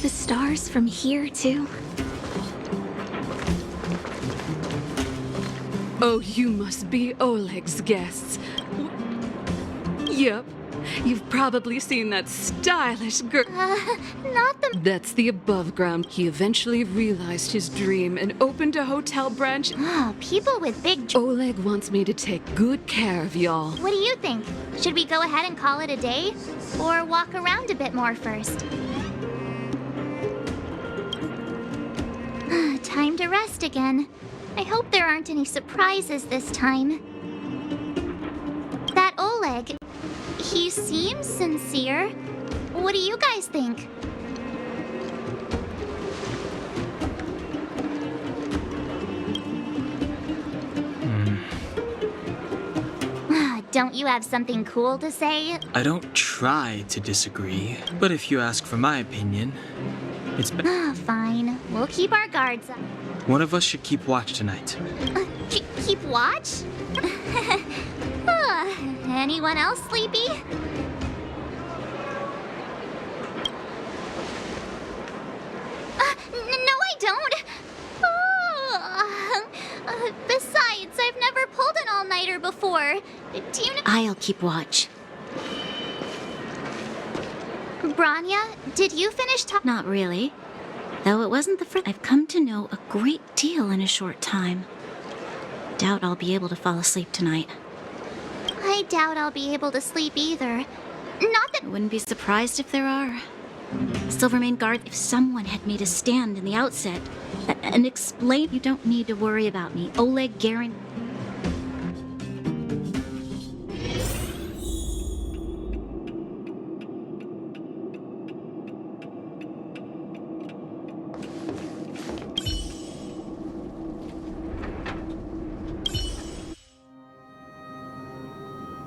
the stars from here, too? Oh, you must be Oleg's guests. Yep. You've probably seen that stylish girl. Not the... That's the above ground. He eventually realized his dream and opened a hotel branch. Oh, people with big... Oleg wants me to take good care of y'all. What do you think? Should we go ahead and call it a day? Or walk around a bit more first? Time to rest again. I hope there aren't any surprises this time. That Oleg, he seems sincere. What do you guys think? Don't you have something cool to say? I don't try to disagree, but if you ask for my opinion, it's Fine. We'll keep our guards up. one of us should keep watch tonight. Keep watch? Anyone else sleepy? No, I don't. Besides, I've never pulled an all-nighter before. Do you know? I'll keep watch. Branya, did you finish talking? Not really. Though it wasn't the first. I've come to know a great deal in a short time. Doubt I'll be able to fall asleep tonight. I doubt I'll be able to sleep either. Not that... I wouldn't be surprised if there are. Silvermane Guard, if someone had made a stand in the outset and explained, you don't need to worry about me. Oleg Garen.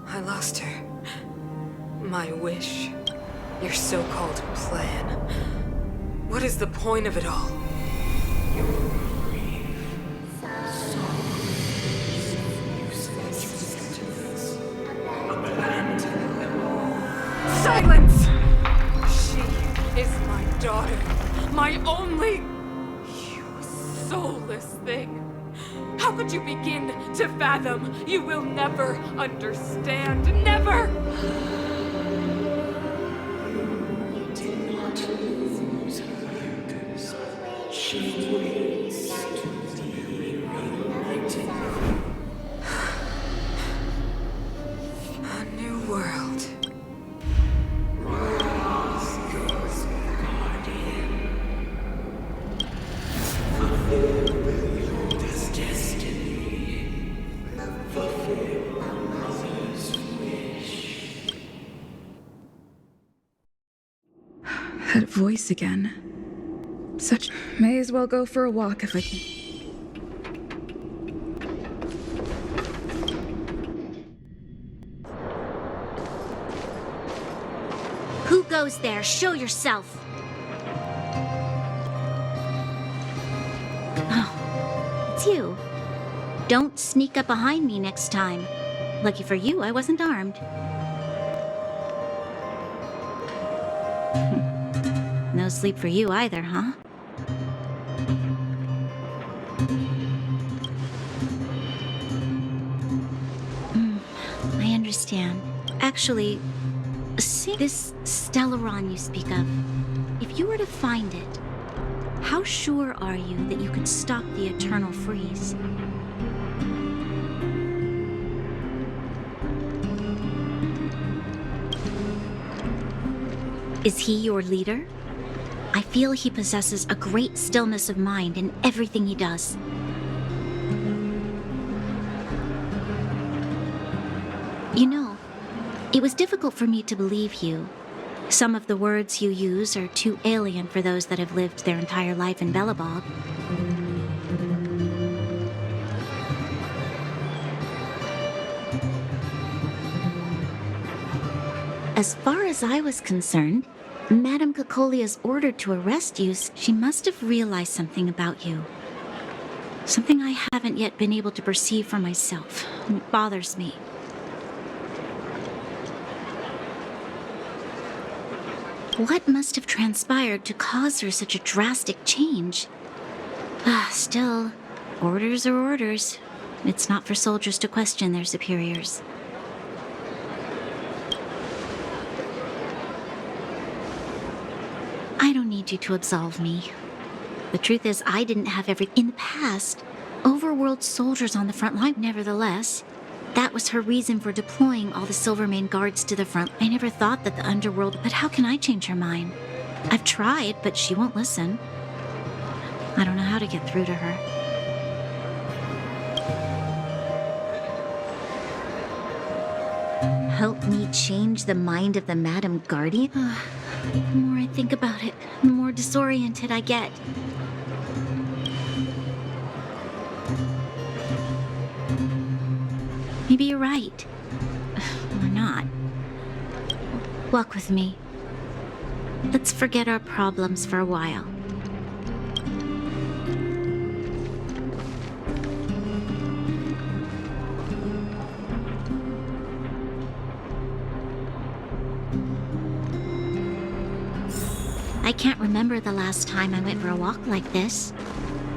I lost her. My wish. Your so-called plan. What is the point of it all? Silence! She is my daughter. My only... You soulless thing. How could you begin to fathom? You will never understand. Never! A new world. That voice again. May as well go for a walk if I can. Who goes there? Show yourself. Oh, it's you. Don't sneak up behind me next time. Lucky for you, I wasn't armed. No sleep for you either, huh? I understand. Actually, see this Stellaron you speak of. If you were to find it, how sure are you that you could stop the eternal freeze? Is he your leader? I feel he possesses a great stillness of mind in everything he does. You know, it was difficult for me to believe you. Some of the words you use are too alien for those that have lived their entire life in Belobog. As far as I was concerned, Madame Cocolia's order to arrest you, she must have realized something about you. Something I haven't yet been able to perceive for myself. It bothers me. What must have transpired to cause her such a drastic change? Still, orders are orders. It's not for soldiers to question their superiors. I don't need you to absolve me. The truth is, I didn't have in the past, overworld soldiers on the front line. Nevertheless, that was her reason for deploying all the Silvermane guards to the front. I never thought that the underworld... But how can I change her mind? I've tried, but she won't listen. I don't know how to get through to her. Help me change the mind of the Madam Guardian? The more I think about it, the more disoriented I get. Maybe you're right. Or not. Walk with me. Let's forget our problems for a while. I can't remember the last time I went for a walk like this.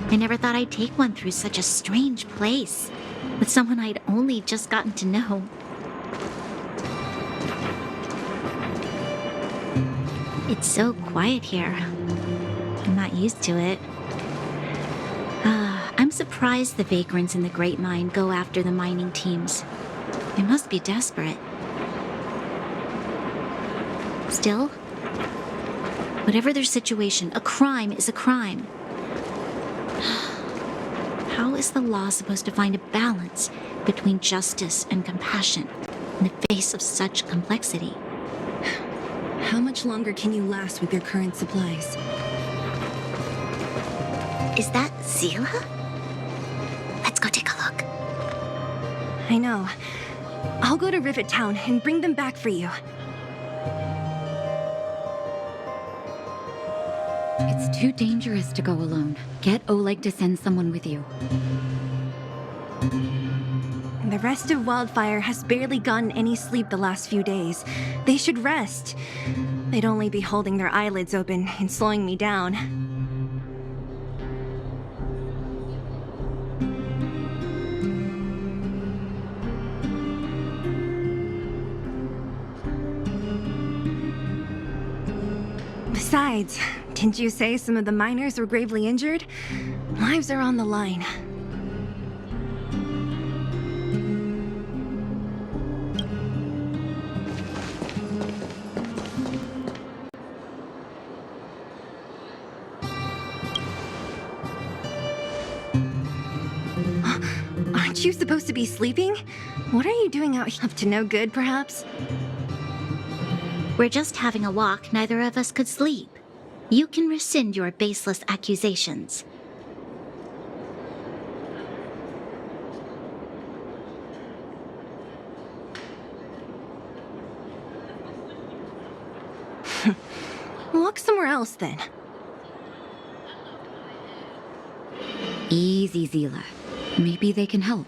I never thought I'd take one through such a strange place, with someone I'd only just gotten to know. It's so quiet here. I'm not used to it. I'm surprised the vagrants in the Great Mine go after the mining teams. They must be desperate. Still, whatever their situation, a crime is a crime. How is the law supposed to find a balance between justice and compassion in the face of such complexity? How much longer can you last with your current supplies? Is that Zila? Let's go take a look. I know. I'll go to Rivet Town and bring them back for you. It's too dangerous to go alone. Get Oleg to send someone with you. The rest of Wildfire has barely gotten any sleep the last few days. They should rest. They'd only be holding their eyelids open and slowing me down. Besides, didn't you say some of the miners were gravely injured? Lives are on the line. Aren't you supposed to be sleeping? What are you doing out here? Up to no good, perhaps? We're just having a walk. Neither of us could sleep. You can rescind your baseless accusations. Walk somewhere else, then. Easy, Zila. Maybe they can help.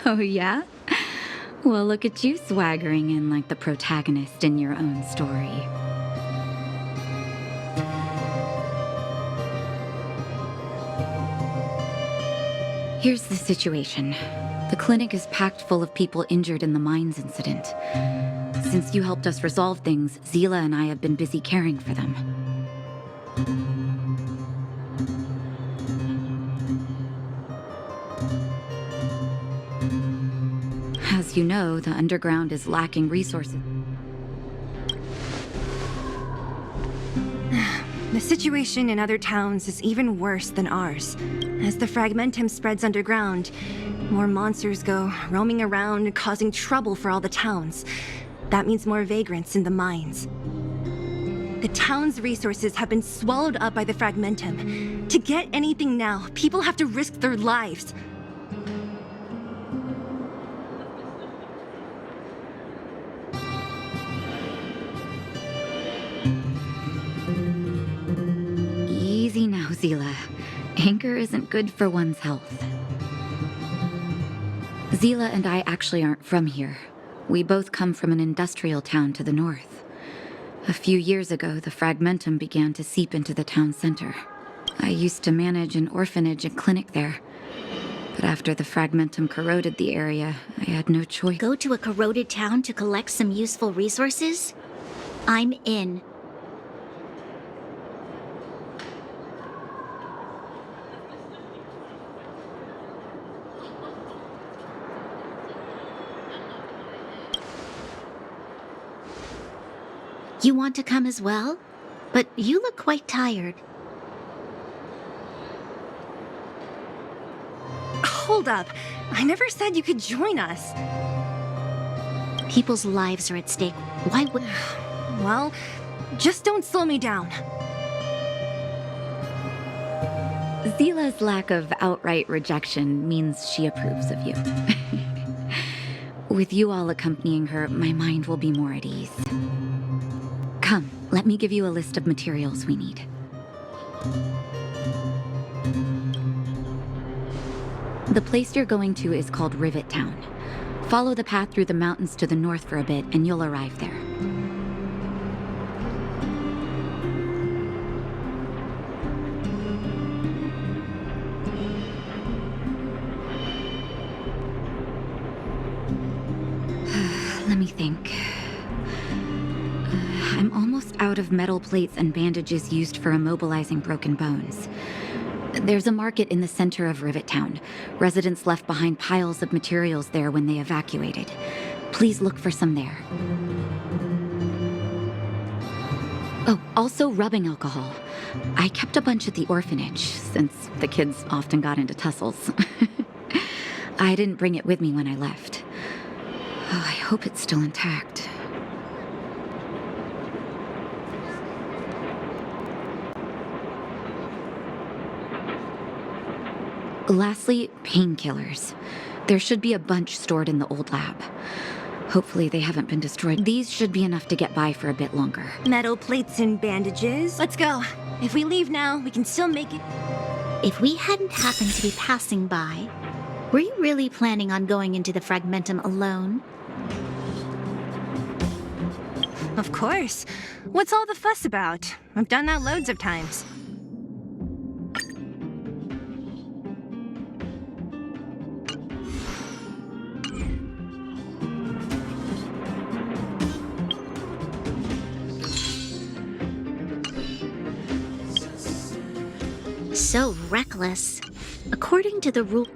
Oh, yeah? Well, look at you swaggering in like the protagonist in your own story. Here's the situation. The clinic is packed full of people injured in the mines incident. Since you helped us resolve things, Zila and I have been busy caring for them. As you know, the underground is lacking resources. The situation in other towns is even worse than ours. As the fragmentum spreads underground, more monsters go roaming around, causing trouble for all the towns. That means more vagrants in the mines. The town's resources have been swallowed up by the fragmentum. To get anything now, people have to risk their lives. Easy now, Zila. Anger isn't good for one's health. Zila and I actually aren't from here. We both come from an industrial town to the north. A few years ago, the Fragmentum began to seep into the town center. I used to manage an orphanage and clinic there. But after the Fragmentum corroded the area, I had no choice. Go to a corroded town to collect some useful resources? I'm in. You want to come as well? But you look quite tired. Hold up. I never said you could join us. People's lives are at stake. Why would... Well, just don't slow me down. Zila's lack of outright rejection means she approves of you. With you all accompanying her, my mind will be more at ease. Come, let me give you a list of materials we need. The place you're going to is called Rivet Town. Follow the path through the mountains to the north for a bit, and you'll arrive there. Let me think. I'm almost out of metal plates and bandages used for immobilizing broken bones. There's a market in the center of Rivet Town. Residents left behind piles of materials there when they evacuated. Please look for some there. Oh, also rubbing alcohol. I kept a bunch at the orphanage, since the kids often got into tussles. I didn't bring it with me when I left. Oh, I hope it's still intact. Lastly, painkillers. There should be a bunch stored in the old lab. Hopefully they haven't been destroyed. These should be enough to get by for a bit longer. Metal plates and bandages. Let's go. If we leave now, we can still make it. If we hadn't happened to be passing by, were you really planning on going into the Fragmentum alone? Of course. What's all the fuss about? I've done that loads of times. So reckless. According to the rule...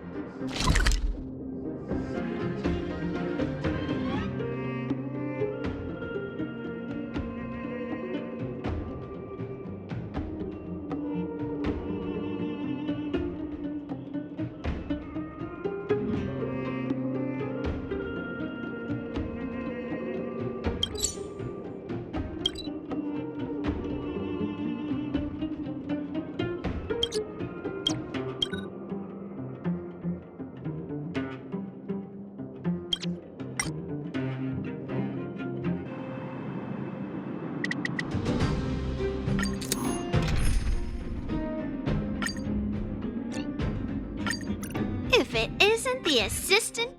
If it isn't the assistant...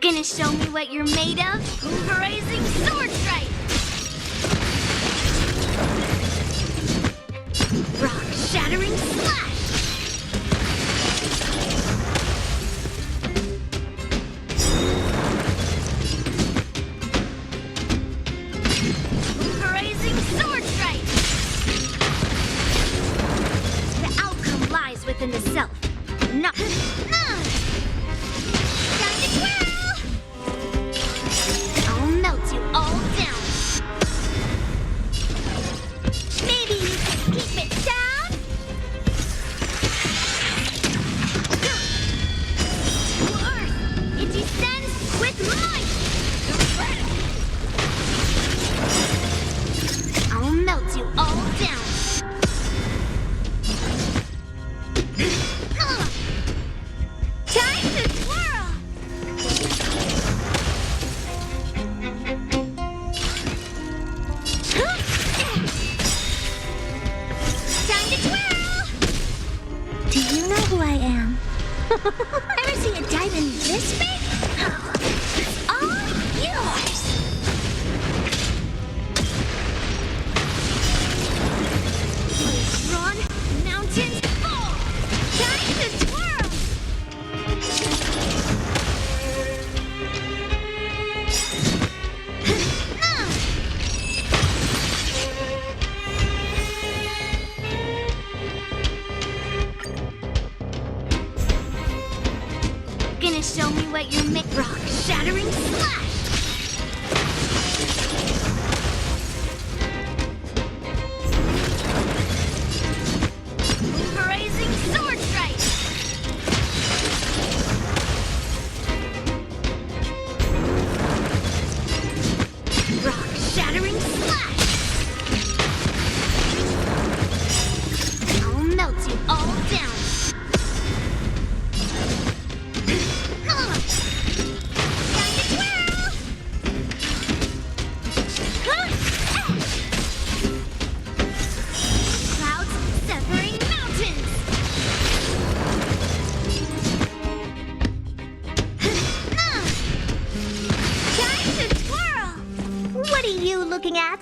Gonna show me what you're made of? Pulverizing sword strike! Rock-shattering slash! Pulverizing sword strike! The outcome lies within the self. Not... Time to twirl! I'll melt you all down! Ever see a diamond this big? It's all yours! Please run, mountains fall! Time to twirl! Gonna show me what you're rock shattering slash! Pulverizing sword strike! Rock shattering slash! I'll melt you all down! Clouds severing mountains! Time to twirl! What are you looking at?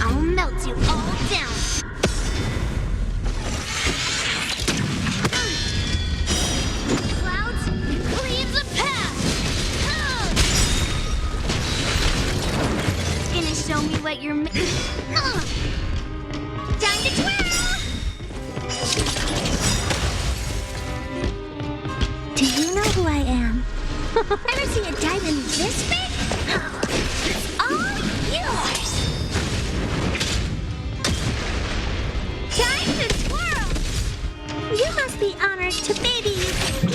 I'll melt you all down! Clouds, cleave the path! Gonna show me what you're time to twirl! Do you know who I am? Ever see a diamond this big? It's all yours! Time to twirl! You must be honored to baby you.